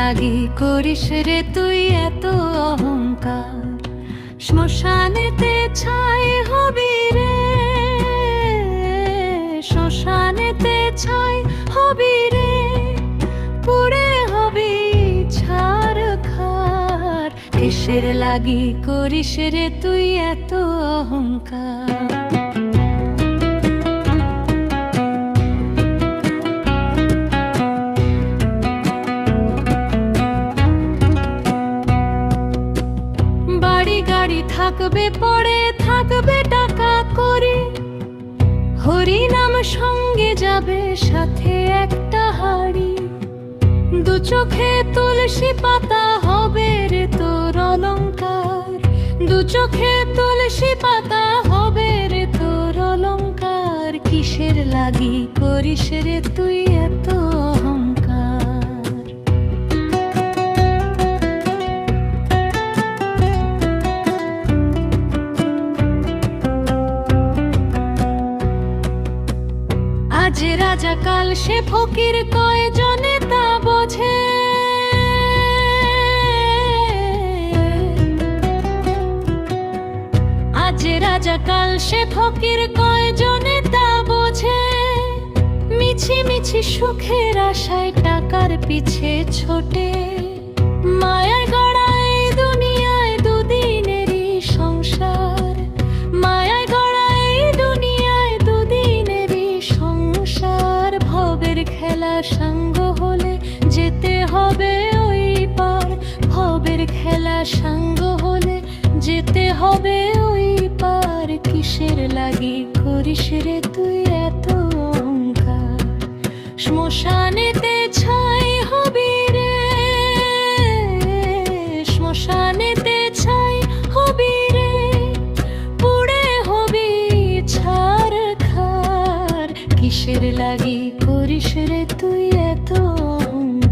লাগি করিস রে তুই এত অহংকার। শ্মশানেতে ছাই হবি রে, শ্মশানেতে ছাই হবি রে, পুড়ে হবি ছারখার। কিসের লাগি করিস রে তুই এত অহংকার। থাকবে পড়ে থাকবে টাকা করি, হরি নাম সঙ্গে যাবে সাথে একটা হাড়ি। দু চোখে তুলসী পাতা হবে রে তোর অলংকার, দু চোখে তুলসী পাতা হবে রে তোর অলংকার। কিসের লাগি করিস রে তুই এত অহংকার। আজ রাজা কাল সে ফকির, কয়জনে তা বোঝে। আজ রাজা কাল সে ফকির, কয়জনে তা বোঝে। মিছি মিছি সুখের আশায় টাকার পিছে ছোটে। মায়ায় গড়া এই দুনিয়ায় দুদিনেরই সংসার, মায়ায় গড়া এই দুনিয়ায় দুদিনেরই সংসার। ভবের খেলা সাঙ্গ হলে যেতে হবে ওই পার, ভবের খেলা সাঙ্গ হলে যেতে হবে ওই পার। কিসের লাগি করিস রে তুই এত অহংকার। শ্মশানেতে ছাই হবি রে, শ্মশানেতে ছাই হবি রে, পুড়ে হবি ছারখার। কিসের লাগি করিস রে তুই এত অহংকার।